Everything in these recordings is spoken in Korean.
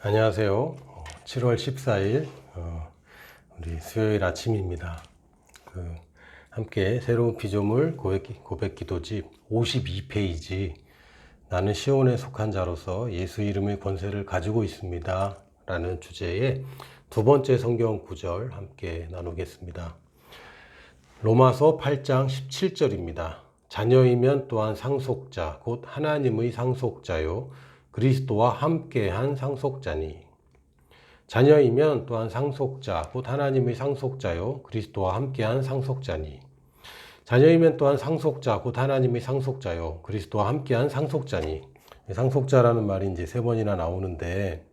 안녕하세요. 7월 14일 우리 수요일 아침입니다. 함께 새로운 피조물 고백기도집 52페이지 나는 시온에 속한 자로서 예수 이름의 권세를 가지고 있습니다 라는 주제의 두 번째 성경 구절 함께 나누겠습니다. 로마서 8장 17절입니다. 자녀이면 또한 상속자 곧 하나님의 상속자요 그리스도와 함께한 상속자니. 자녀이면 또한 상속자 곧 하나님의 상속자요 그리스도와 함께한 상속자니. 자녀이면 또한 상속자 곧 하나님의 상속자요 그리스도와 함께한 상속자니. 상속자라는 말이 이제 세 번이나 나오는데,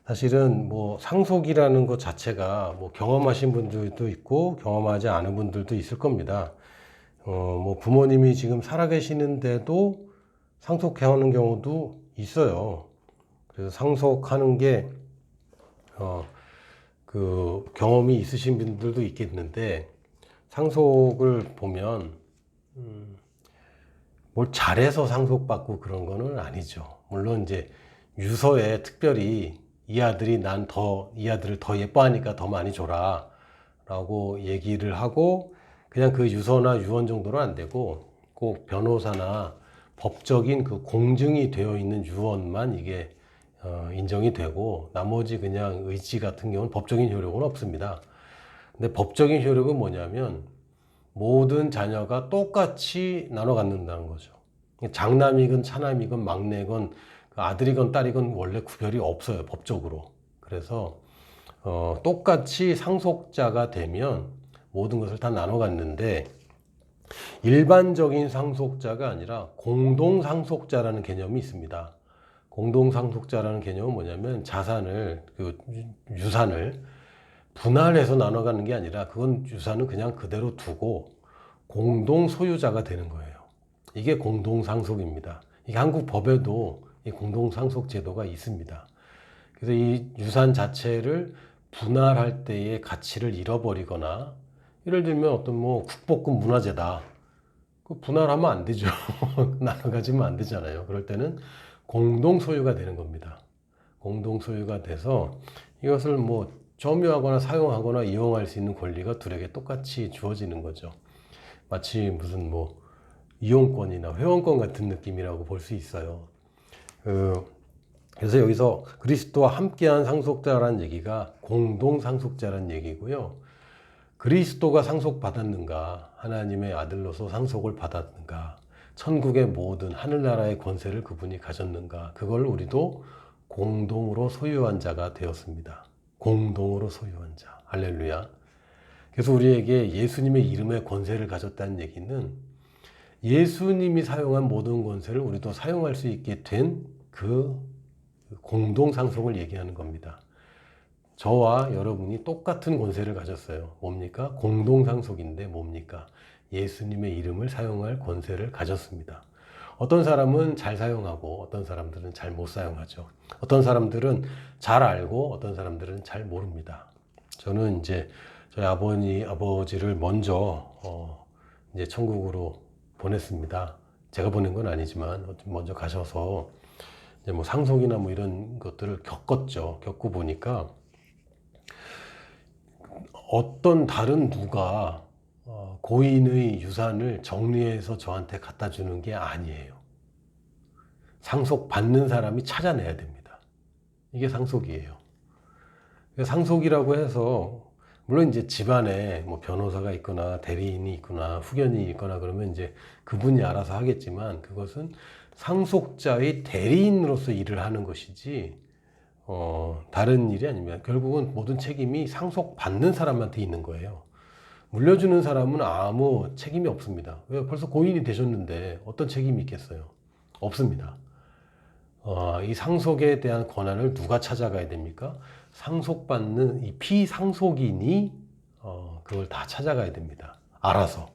사실은 상속이라는 것 자체가 경험하신 분들도 있고 경험하지 않은 분들도 있을 겁니다. 부모님이 지금 살아계시는데도 상속해오는 경우도 있어요. 그래서 상속하는 게 경험이 있으신 분들도 있겠는데, 상속을 보면 뭘 잘해서 상속받고 그런 거는 아니죠. 물론 이제 유서에 특별히 이 아들을 더 예뻐하니까 더 많이 줘라 라고 얘기를 하고, 그냥 그 유서나 유언 정도는 안 되고 꼭 변호사나 법적인 그 공증이 되어 있는 유언만 이게 인정이 되고, 나머지 그냥 의지 같은 경우는 법적인 효력은 없습니다. 근데 법적인 효력은 뭐냐면 모든 자녀가 똑같이 나눠 갖는다는 거죠. 장남이건 차남이건 막내건 아들이건 딸이건 원래 구별이 없어요, 법적으로. 그래서 똑같이 상속자가 되면 모든 것을 다 나눠 갖는데, 일반적인 상속자가 아니라 공동상속자라는 개념이 있습니다. 공동상속자라는 개념은 뭐냐면 자산을, 유산을 분할해서 나눠가는 게 아니라 그건 유산은 그냥 그대로 두고 공동 소유자가 되는 거예요. 이게 공동상속입니다. 이게 한국 법에도 이 공동상속 제도가 있습니다. 그래서 이 유산 자체를 분할할 때의 가치를 잃어버리거나, 예를 들면 어떤 국보급 문화재다, 그 분할하면 안 되죠. 나눠 가지면 안 되잖아요. 그럴 때는 공동 소유가 되는 겁니다. 공동 소유가 돼서 이것을 점유하거나 사용하거나 이용할 수 있는 권리가 둘에게 똑같이 주어지는 거죠. 마치 무슨 이용권이나 회원권 같은 느낌이라고 볼 수 있어요. 그래서 여기서 그리스도와 함께한 상속자라는 얘기가 공동 상속자라는 얘기고요. 그리스도가 상속받았는가, 하나님의 아들로서 상속을 받았는가, 천국의 모든 하늘나라의 권세를 그분이 가졌는가, 그걸 우리도 공동으로 소유한 자가 되었습니다. 공동으로 소유한 자. 할렐루야. 그래서 우리에게 예수님의 이름의 권세를 가졌다는 얘기는 예수님이 사용한 모든 권세를 우리도 사용할 수 있게 된 그 공동 상속을 얘기하는 겁니다. 저와 여러분이 똑같은 권세를 가졌어요. 뭡니까? 공동 상속인데 뭡니까? 예수님의 이름을 사용할 권세를 가졌습니다. 어떤 사람은 잘 사용하고 어떤 사람들은 잘 못 사용하죠. 어떤 사람들은 잘 알고 어떤 사람들은 잘 모릅니다. 저는 이제 저희 아버지를 먼저 이제 천국으로 보냈습니다. 제가 보낸 건 아니지만 먼저 가셔서 이제 상속이나 이런 것들을 겪고 보니까 어떤 다른 누가 고인의 유산을 정리해서 저한테 갖다 주는 게 아니에요. 상속받는 사람이 찾아내야 됩니다. 이게 상속이에요. 상속이라고 해서 물론 이제 집안에 변호사가 있거나 대리인이 있거나 후견이 있거나 그러면 이제 그분이 알아서 하겠지만, 그것은 상속자의 대리인으로서 일을 하는 것이지 다른 일이 아닙니다. 결국은 모든 책임이 상속받는 사람한테 있는 거예요. 물려주는 사람은 아무 책임이 없습니다. 왜? 벌써 고인이 되셨는데 어떤 책임이 있겠어요? 없습니다. 이 상속에 대한 권한을 누가 찾아가야 됩니까? 상속받는 이 피상속인이 그걸 다 찾아가야 됩니다. 알아서.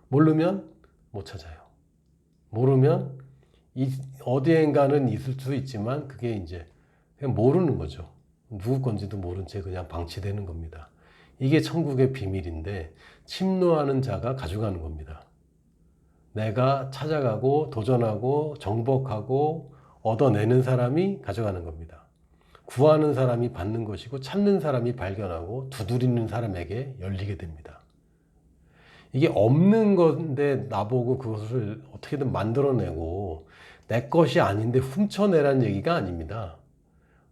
모르면 못 찾아요. 모르면 어디엔가는 있을 수 있지만 그게 이제 그냥 모르는 거죠. 누구 건지도 모른 채 그냥 방치되는 겁니다. 이게 천국의 비밀인데 침노하는 자가 가져가는 겁니다. 내가 찾아가고 도전하고 정복하고 얻어내는 사람이 가져가는 겁니다. 구하는 사람이 받는 것이고 찾는 사람이 발견하고 두드리는 사람에게 열리게 됩니다. 이게 없는 건데 나보고 그것을 어떻게든 만들어내고 내 것이 아닌데 훔쳐내라는 얘기가 아닙니다.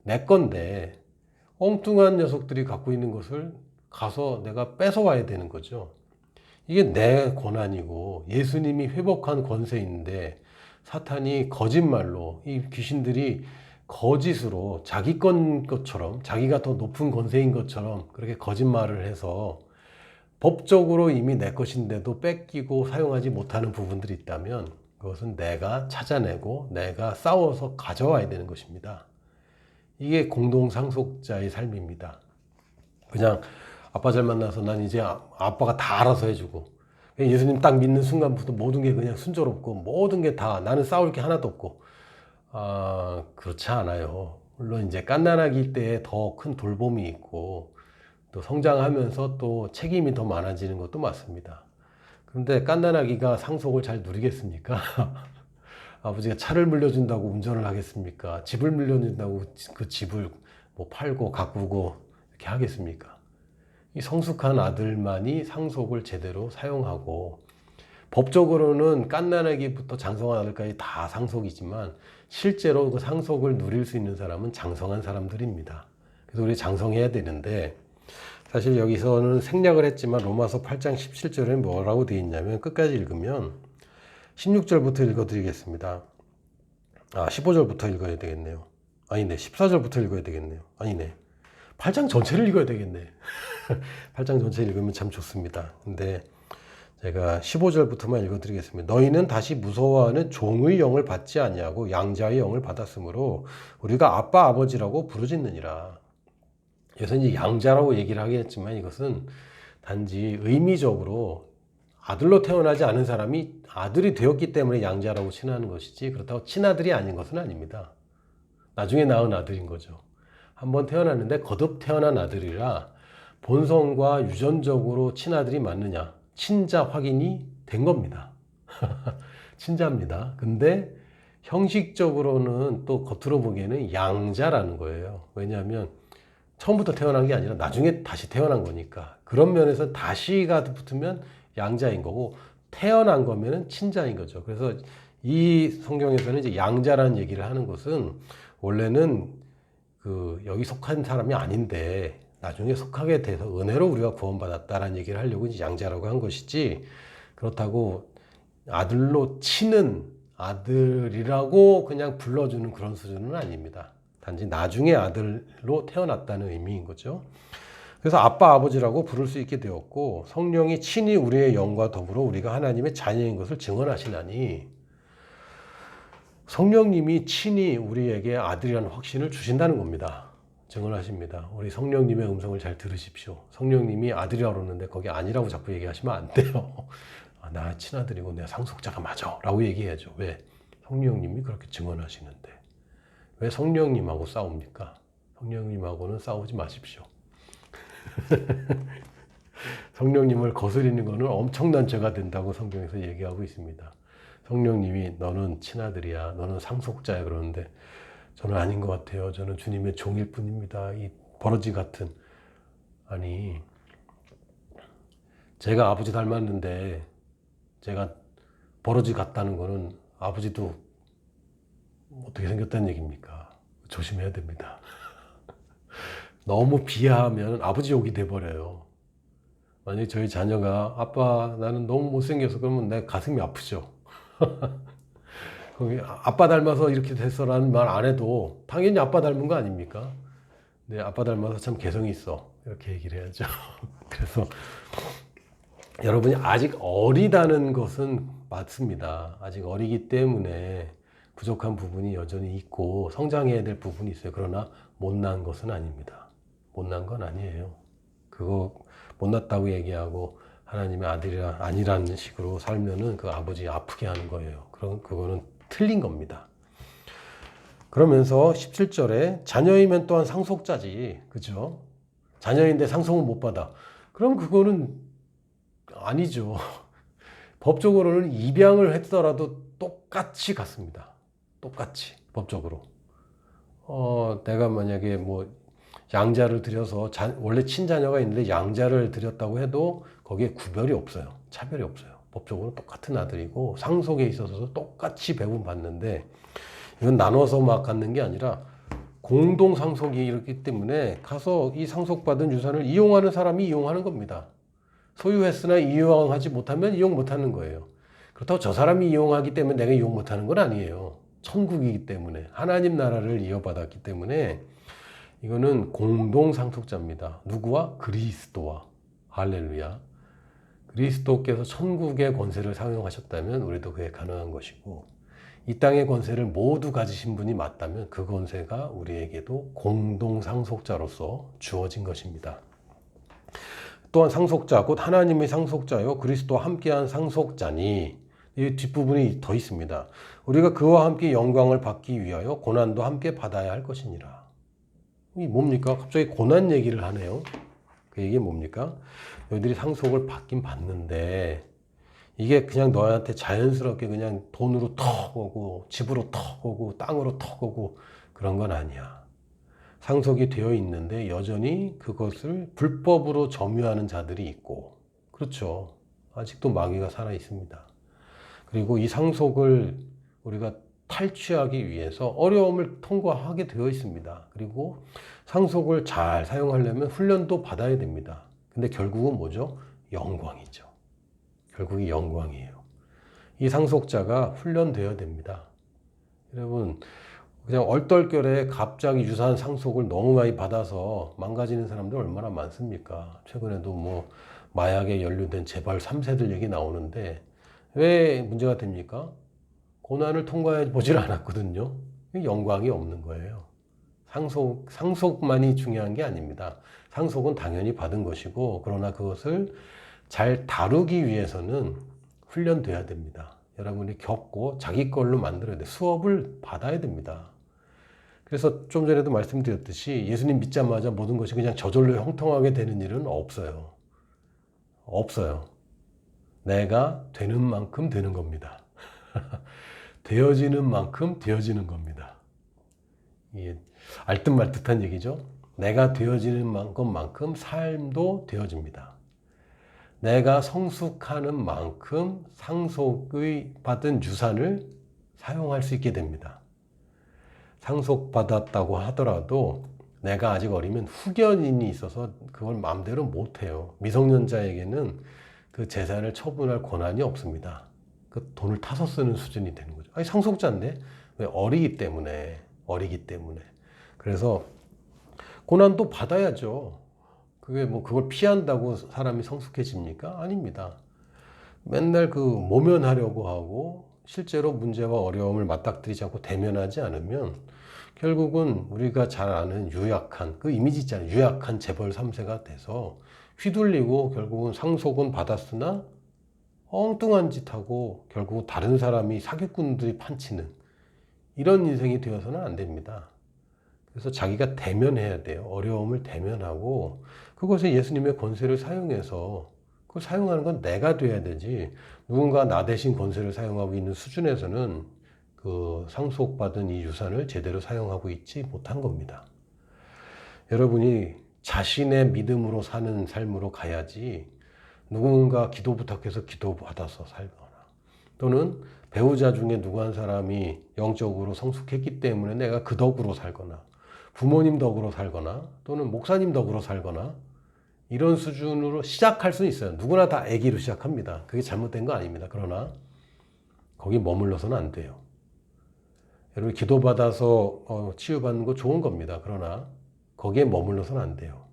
내 건데 엉뚱한 녀석들이 갖고 있는 것을 가서 내가 뺏어와야 되는 거죠. 이게 내 권한이고 예수님이 회복한 권세인데 사탄이 거짓말로 이 귀신들이 거짓으로 자기 건 것처럼 자기가 더 높은 권세인 것처럼 그렇게 거짓말을 해서 법적으로 이미 내 것인데도 뺏기고 사용하지 못하는 부분들이 있다면 그것은 내가 찾아내고 내가 싸워서 가져와야 되는 것입니다. 이게 공동상속자의 삶입니다. 그냥 아빠 잘 만나서 난 이제 아빠가 다 알아서 해주고 예수님 딱 믿는 순간부터 모든 게 그냥 순조롭고 모든 게 다 나는 싸울 게 하나도 없고 그렇지 않아요. 물론 이제 갓난아기 때 더 큰 돌봄이 있고 또 성장하면서 또 책임이 더 많아지는 것도 맞습니다. 그런데 갓난아기가 상속을 잘 누리겠습니까? 아버지가 차를 물려준다고 운전을 하겠습니까? 집을 물려준다고 그 집을 뭐 팔고 가꾸고 이렇게 하겠습니까? 이 성숙한 아들만이 상속을 제대로 사용하고 법적으로는 갓난아기부터 장성한 아들까지 다 상속이지만 실제로 그 상속을 누릴 수 있는 사람은 장성한 사람들입니다. 그래서 우리 장성해야 되는데 사실 여기서는 생략을 했지만 로마서 8장 17절에 뭐라고 되어 있냐면 끝까지 읽으면 16절부터 읽어드리겠습니다. 15절부터 읽어야 되겠네요. 아니네, 14절부터 읽어야 되겠네요. 아니네, 8장 전체를 읽어야 되겠네. 8장 전체 읽으면 참 좋습니다. 근데 제가 15절부터만 읽어드리겠습니다. 너희는 다시 무서워하는 종의 영을 받지 아니하고 양자의 영을 받았으므로 우리가 아빠 아버지라고 부르짖느니라. 여기서 이제 양자라고 얘기를 하긴 했지만 이것은 단지 의미적으로 아들로 태어나지 않은 사람이 아들이 되었기 때문에 양자라고 칭하는 것이지 그렇다고 친아들이 아닌 것은 아닙니다. 나중에 낳은 아들인 거죠. 한번 태어났는데 거듭 태어난 아들이라 본성과 유전적으로 친아들이 맞느냐? 친자 확인이 된 겁니다. 친자입니다. 근데 형식적으로는 또 겉으로 보기에는 양자라는 거예요. 왜냐하면 처음부터 태어난 게 아니라 나중에 다시 태어난 거니까. 그런 면에서 다시가 붙으면 양자인 거고 태어난 거면은 친자인 거죠. 그래서 이 성경에서는 이제 양자라는 얘기를 하는 것은 원래는 여기 속한 사람이 아닌데 나중에 속하게 돼서 은혜로 우리가 구원받았다라는 얘기를 하려고 이제 양자라고 한 것이지 그렇다고 아들로 치는 아들이라고 그냥 불러주는 그런 수준은 아닙니다. 단지 나중에 아들로 태어났다는 의미인 거죠. 그래서 아빠 아버지라고 부를 수 있게 되었고 성령이 친히 우리의 영과 더불어 우리가 하나님의 자녀인 것을 증언하시나니 성령님이 친히 우리에게 아들이라는 확신을 주신다는 겁니다. 증언하십니다. 우리 성령님의 음성을 잘 들으십시오. 성령님이 아들이라고 그러는데 거기 아니라고 자꾸 얘기하시면 안 돼요. 나 친아들이고 내가 상속자가 맞아 라고 얘기해야죠. 왜? 성령님이 그렇게 증언하시는데 왜 성령님하고 싸웁니까? 성령님하고는 싸우지 마십시오. 성령님을 거스리는 것은 엄청난 죄가 된다고 성경에서 얘기하고 있습니다. 성령님이 너는 친아들이야, 너는 상속자야 그러는데 저는 아닌 것 같아요. 저는 주님의 종일 뿐입니다. 이 버러지 같은. 아니, 제가 아버지 닮았는데 제가 버러지 같다는 거는 아버지도 어떻게 생겼다는 얘기입니까? 조심해야 됩니다. 너무 비하하면 아버지 욕이 돼버려요. 만약에 저희 자녀가 아빠 나는 너무 못생겨서 그러면 내 가슴이 아프죠. 거기 아빠 닮아서 이렇게 됐어라는 말 안 해도 당연히 아빠 닮은 거 아닙니까? 네, 아빠 닮아서 참 개성이 있어 이렇게 얘기를 해야죠. 그래서 여러분이 아직 어리다는 것은 맞습니다. 아직 어리기 때문에 부족한 부분이 여전히 있고 성장해야 될 부분이 있어요. 그러나 못난 것은 아닙니다. 못난 건 아니에요. 그거 못났다고 얘기하고 하나님의 아들이라 아니라는 식으로 살면은 그 아버지 아프게 하는 거예요. 그거는 틀린 겁니다. 그러면서 17절에 자녀이면 또한 상속자지, 그죠? 자녀인데 상속은 못 받아. 그럼 그거는 아니죠. 법적으로는 입양을 했더라도 똑같이 같습니다. 똑같이 법적으로. 내가 만약에 뭐 양자를 들여서 원래 친자녀가 있는데 양자를 들였다고 해도 거기에 구별이 없어요. 차별이 없어요. 법적으로 똑같은 아들이고 상속에 있어서도 똑같이 배분받는데 이건 나눠서 막 갖는 게 아니라 공동 상속이 이렇기 때문에 가서 이 상속받은 유산을 이용하는 사람이 이용하는 겁니다. 소유했으나 이용하지 못하면 이용 못하는 거예요. 그렇다고 저 사람이 이용하기 때문에 내가 이용 못하는 건 아니에요. 천국이기 때문에 하나님 나라를 이어받았기 때문에 이거는 공동 상속자입니다. 누구와? 그리스도와. 할렐루야. 그리스도께서 천국의 권세를 사용하셨다면 우리도 그게 가능한 것이고 이 땅의 권세를 모두 가지신 분이 맞다면 그 권세가 우리에게도 공동 상속자로서 주어진 것입니다. 또한 상속자, 곧 하나님의 상속자요 그리스도와 함께한 상속자니 이 뒷부분이 더 있습니다. 우리가 그와 함께 영광을 받기 위하여 고난도 함께 받아야 할 것이니라. 이게 뭡니까? 갑자기 고난 얘기를 하네요. 그 얘기 뭡니까? 너희들이 상속을 받긴 받는데 이게 그냥 너한테 자연스럽게 그냥 돈으로 턱 오고 집으로 턱 오고 땅으로 턱 오고 그런 건 아니야. 상속이 되어 있는데 여전히 그것을 불법으로 점유하는 자들이 있고 그렇죠. 아직도 마귀가 살아 있습니다. 그리고 이 상속을 우리가 탈취하기 위해서 어려움을 통과하게 되어 있습니다. 그리고 상속을 잘 사용하려면 훈련도 받아야 됩니다. 근데 결국은 뭐죠? 영광이죠. 결국이 영광이에요. 이 상속자가 훈련되어야 됩니다. 여러분 그냥 얼떨결에 갑자기 유산 상속을 너무 많이 받아서 망가지는 사람들 얼마나 많습니까? 최근에도 뭐 마약에 연루된 재벌 3세들 얘기 나오는데 왜 문제가 됩니까? 고난을 통과해 보질 않았거든요. 영광이 없는 거예요. 상속만이 중요한 게 아닙니다. 상속은 당연히 받은 것이고 그러나 그것을 잘 다루기 위해서는 훈련돼야 됩니다. 여러분이 겪고 자기 걸로 만들어야 돼. 수업을 받아야 됩니다. 그래서 좀 전에도 말씀드렸듯이 예수님 믿자마자 모든 것이 그냥 저절로 형통하게 되는 일은 없어요. 없어요. 내가 되는 만큼 되는 겁니다. 되어지는 만큼 되어지는 겁니다. 이게 알듯말듯한 얘기죠. 내가 되어지는 것만큼 삶도 되어집니다. 내가 성숙하는 만큼 상속의 받은 유산을 사용할 수 있게 됩니다. 상속받았다고 하더라도 내가 아직 어리면 후견인이 있어서 그걸 마음대로 못해요. 미성년자에게는 그 재산을 처분할 권한이 없습니다. 그 돈을 타서 쓰는 수준이 되는 거죠. 아니 상속자인데 왜 어리기 때문에 그래서 고난도 받아야죠. 그게 뭐 그걸 피한다고 사람이 성숙해집니까? 아닙니다. 맨날 그 모면하려고 하고 실제로 문제와 어려움을 맞닥뜨리지 않고 대면하지 않으면 결국은 우리가 잘 아는 유약한 그 이미지 있잖아요. 유약한 재벌 3세가 돼서 휘둘리고 결국은 상속은 받았으나 엉뚱한 짓 하고 결국 다른 사람이 사기꾼들이 판치는 이런 인생이 되어서는 안 됩니다. 그래서 자기가 대면해야 돼요. 어려움을 대면하고 그것에 예수님의 권세를 사용해서 그걸 사용하는 건 내가 돼야 되지 누군가 나 대신 권세를 사용하고 있는 수준에서는 그 상속받은 이 유산을 제대로 사용하고 있지 못한 겁니다. 여러분이 자신의 믿음으로 사는 삶으로 가야지 누군가 기도 부탁해서 기도 받아서 살거나 또는 배우자 중에 누구 한 사람이 영적으로 성숙했기 때문에 내가 그 덕으로 살거나 부모님 덕으로 살거나 또는 목사님 덕으로 살거나 이런 수준으로 시작할 수는 있어요. 누구나 다 아기로 시작합니다. 그게 잘못된 거 아닙니다. 그러나 거기 머물러서는 안 돼요. 여러분 기도받아서 치유받는 거 좋은 겁니다. 그러나 거기에 머물러서는 안 돼요.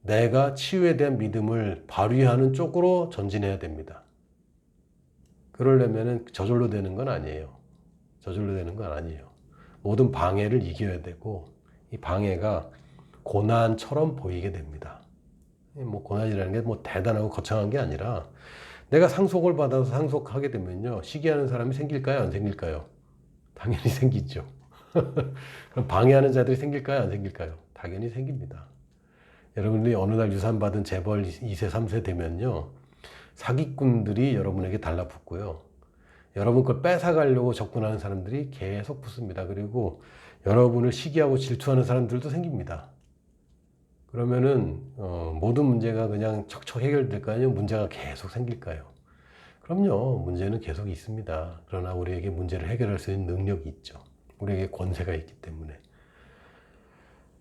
내가 치유에 대한 믿음을 발휘하는 쪽으로 전진해야 됩니다. 그러려면 저절로 되는 건 아니에요. 저절로 되는 건 아니에요. 모든 방해를 이겨야 되고 이 방해가 고난처럼 보이게 됩니다. 뭐 고난이라는 게 뭐 대단하고 거창한 게 아니라 내가 상속을 받아서 상속하게 되면요. 시기하는 사람이 생길까요? 안 생길까요? 당연히 생기죠. 그럼 방해하는 자들이 생길까요? 안 생길까요? 당연히 생깁니다. 여러분들이 어느 날 유산받은 재벌 2세, 3세 되면요. 사기꾼들이 여러분에게 달라붙고요. 여러분 걸 뺏어가려고 접근하는 사람들이 계속 붙습니다. 그리고 여러분을 시기하고 질투하는 사람들도 생깁니다. 그러면은 모든 문제가 그냥 척척 해결될까요? 문제가 계속 생길까요? 그럼요. 문제는 계속 있습니다. 그러나 우리에게 문제를 해결할 수 있는 능력이 있죠. 우리에게 권세가 있기 때문에.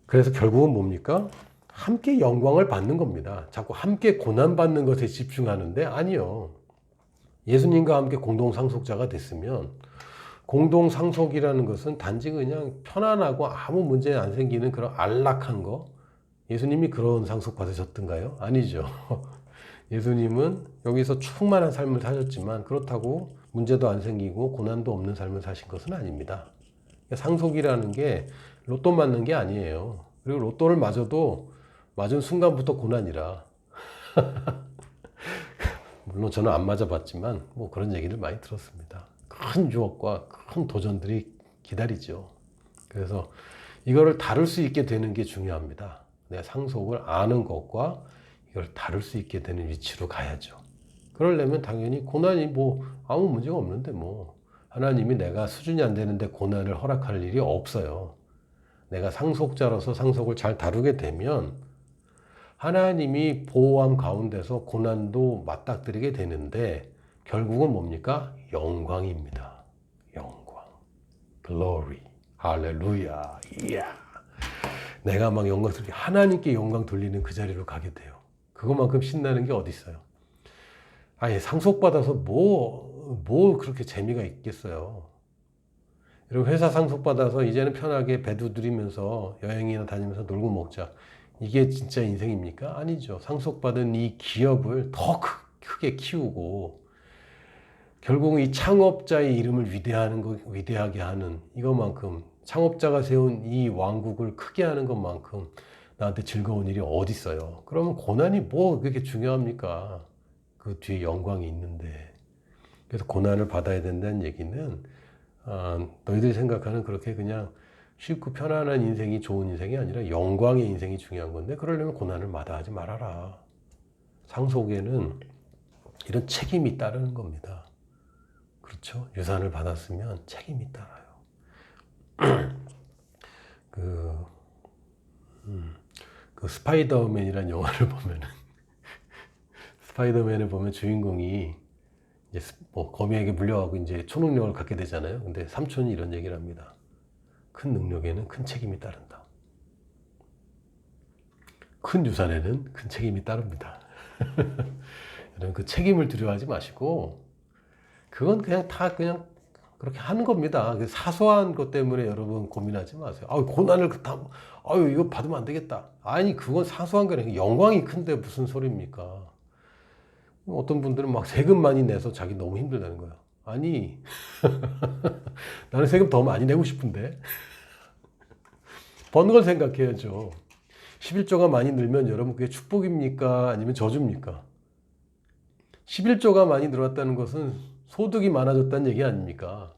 그래서 결국은 뭡니까? 함께 영광을 받는 겁니다. 자꾸 함께 고난받는 것에 집중하는데 아니요. 예수님과 함께 공동상속자가 됐으면 공동상속이라는 것은 단지 그냥 편안하고 아무 문제 안 생기는 그런 안락한 거. 예수님이 그런 상속 받으셨던가요? 아니죠. 예수님은 여기서 충만한 삶을 사셨지만 그렇다고 문제도 안 생기고 고난도 없는 삶을 사신 것은 아닙니다. 상속이라는 게 로또 맞는 게 아니에요. 그리고 로또를 맞아도 맞은 순간부터 고난이라. 물론 저는 안 맞아봤지만 뭐 그런 얘기를 많이 들었습니다. 큰 유혹과 큰 도전들이 기다리죠. 그래서 이거를 다룰 수 있게 되는 게 중요합니다. 내 상속을 아는 것과 이걸 다룰 수 있게 되는 위치로 가야죠. 그러려면 당연히 고난이 뭐 아무 문제가 없는데 뭐 하나님이 내가 수준이 안 되는데 고난을 허락할 일이 없어요. 내가 상속자로서 상속을 잘 다루게 되면 하나님이 보호함 가운데서 고난도 맞닥뜨리게 되는데 결국은 뭡니까? 영광입니다. 영광. Glory. 할렐루야. 이야. 내가 막 영광 돌리게 하나님께 영광 돌리는 그 자리로 가게 돼요. 그것만큼 신나는 게 어디 있어요? 아니 상속받아서 뭐 그렇게 재미가 있겠어요. 여러분 회사 상속받아서 이제는 편하게 배 두드리면서 여행이나 다니면서 놀고 먹자. 이게 진짜 인생입니까? 아니죠. 상속받은 이 기업을 더 크게 키우고 결국은 이 창업자의 이름을 위대하게 하는 이것만큼 창업자가 세운 이 왕국을 크게 하는 것만큼 나한테 즐거운 일이 어디 있어요. 그러면 고난이 뭐 그렇게 중요합니까? 그 뒤에 영광이 있는데. 그래서 고난을 받아야 된다는 얘기는 너희들이 생각하는 그렇게 그냥 쉽고 편안한 인생이 좋은 인생이 아니라 영광의 인생이 중요한 건데 그러려면 고난을 마다하지 말아라. 상속에는 이런 책임이 따르는 겁니다. 그렇죠? 유산을 받았으면 책임이 따라요. 그 스파이더맨이라는 영화를 보면은 스파이더맨을 보면 주인공이 이제 뭐 거미에게 물려가고 이제 초능력을 갖게 되잖아요. 근데 삼촌이 이런 얘기를 합니다. 큰 능력에는 큰 책임이 따른다. 큰 유산에는 큰 책임이 따릅니다. 여러분 그 책임을 두려워하지 마시고 그건 그냥 다 그냥 그렇게 하는 겁니다. 사소한 것 때문에 여러분 고민하지 마세요. 고난을 이거 받으면 안 되겠다. 아니 그건 사소한 거는 영광이 큰데 무슨 소리입니까? 어떤 분들은 막 세금 많이 내서 자기 너무 힘들다는 거야. 아니 나는 세금 더 많이 내고 싶은데 버는 걸 생각해야죠. 11조가 많이 늘면 여러분 그게 축복입니까? 아니면 저주입니까? 11조가 많이 늘었다는 것은 소득이 많아졌다는 얘기 아닙니까?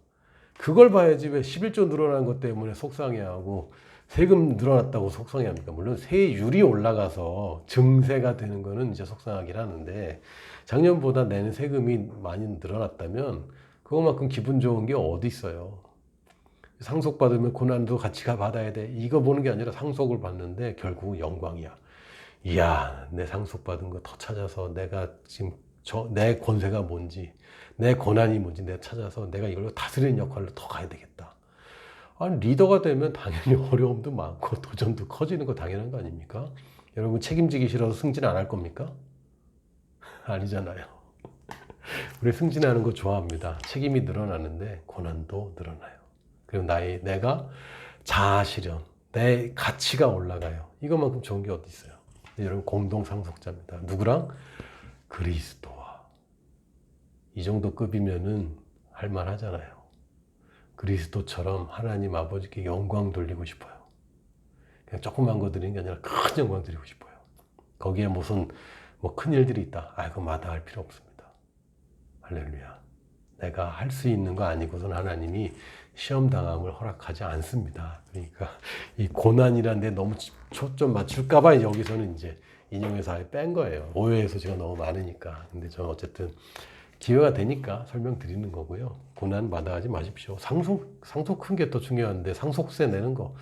그걸 봐야지 왜 11조 늘어난 것 때문에 속상해하고 세금 늘어났다고 속상해합니까? 물론 세율이 올라가서 증세가 되는 거는 이제 속상하긴 하는데 작년보다 내는 세금이 많이 늘어났다면 그거만큼 기분 좋은 게 어디 있어요? 상속받으면 고난도 같이 받아야 돼. 이거 보는 게 아니라 상속을 받는데 결국 영광이야. 이야, 내 상속받은 거 더 찾아서 내가 지금 내 권세가 뭔지, 내 고난이 뭔지 내가 찾아서 내가 이걸로 다스리는 역할로 더 가야 되겠다. 아니, 리더가 되면 당연히 어려움도 많고 도전도 커지는 거 당연한 거 아닙니까? 여러분 책임지기 싫어서 승진 안 할 겁니까? 아니잖아요. 우리 승진하는 거 좋아합니다. 책임이 늘어나는데 고난도 늘어나요. 그리고 내가 자아 실현, 내 가치가 올라가요. 이것만큼 좋은 게 어디 있어요? 여러분 공동 상속자입니다. 누구랑? 그리스도와. 이 정도 급이면은 할만 하잖아요. 그리스도처럼 하나님 아버지께 영광 돌리고 싶어요. 그냥 조그만 거 드리는 게 아니라 큰 영광 드리고 싶어요. 거기에 무슨 큰 일들이 있다. 그거 마다할 필요 없습니다. 할렐루야. 내가 할 수 있는 거 아니고선 하나님이 시험 당함을 허락하지 않습니다. 그러니까 이 고난이란 데 너무 초점 맞출까봐 여기서는 이제 인용해서 아예 뺀 거예요. 오해의 소지가 너무 많으니까. 근데 저는 어쨌든 기회가 되니까 설명드리는 거고요. 고난 마다하지 마십시오. 상속 큰 게 더 중요한데 상속세 내는 거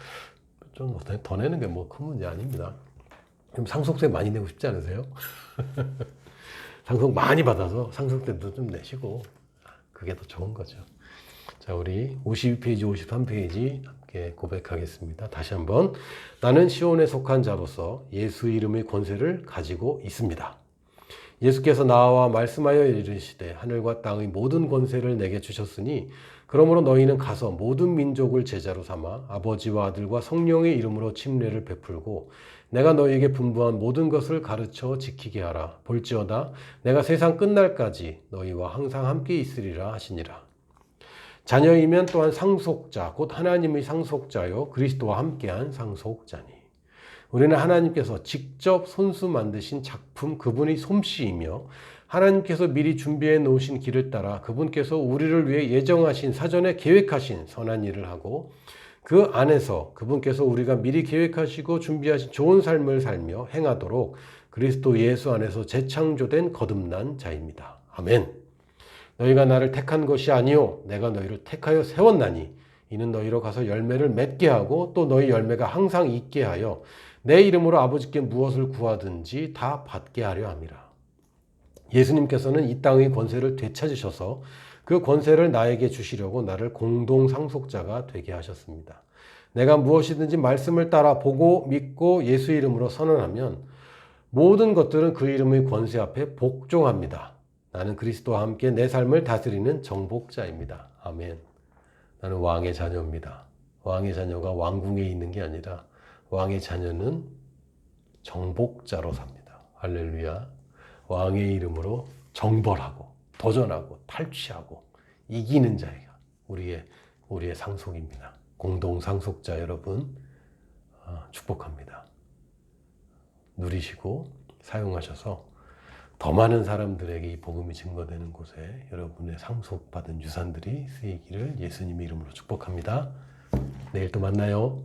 좀 더 내는 게 뭐 큰 문제 아닙니다. 그럼 상속세 많이 내고 싶지 않으세요? 상속 많이 받아서 상속세도 좀 내시고 그게 더 좋은 거죠. 자, 우리 52페이지, 53페이지 함께 고백하겠습니다. 다시 한번. 나는 시온에 속한 자로서 예수 이름의 권세를 가지고 있습니다. 예수께서 나와 말씀하여 이르시되 하늘과 땅의 모든 권세를 내게 주셨으니 그러므로 너희는 가서 모든 민족을 제자로 삼아 아버지와 아들과 성령의 이름으로 침례를 베풀고 내가 너희에게 분부한 모든 것을 가르쳐 지키게 하라. 볼지어다 내가 세상 끝날까지 너희와 항상 함께 있으리라 하시니라. 자녀이면 또한 상속자 곧 하나님의 상속자요 그리스도와 함께한 상속자니. 우리는 하나님께서 직접 손수 만드신 작품 그분의 솜씨이며 하나님께서 미리 준비해 놓으신 길을 따라 그분께서 우리를 위해 예정하신 사전에 계획하신 선한 일을 하고 그 안에서 그분께서 우리가 미리 계획하시고 준비하신 좋은 삶을 살며 행하도록 그리스도 예수 안에서 재창조된 거듭난 자입니다. 아멘. 너희가 나를 택한 것이 아니요 내가 너희를 택하여 세웠나니 이는 너희로 가서 열매를 맺게 하고 또 너희 열매가 항상 있게 하여 내 이름으로 아버지께 무엇을 구하든지 다 받게 하려 함이라. 예수님께서는 이 땅의 권세를 되찾으셔서 그 권세를 나에게 주시려고 나를 공동 상속자가 되게 하셨습니다. 내가 무엇이든지 말씀을 따라 보고 믿고 예수 이름으로 선언하면 모든 것들은 그 이름의 권세 앞에 복종합니다. 나는 그리스도와 함께 내 삶을 다스리는 정복자입니다. 아멘. 나는 왕의 자녀입니다. 왕의 자녀가 왕궁에 있는 게 아니라 왕의 자녀는 정복자로 삽니다. 할렐루야. 왕의 이름으로 정벌하고 도전하고 탈취하고 이기는 자가 우리의 상속입니다. 공동 상속자 여러분 축복합니다. 누리시고 사용하셔서 더 많은 사람들에게 이 복음이 증거되는 곳에 여러분의 상속받은 유산들이 쓰이기를 예수님의 이름으로 축복합니다. 내일 또 만나요.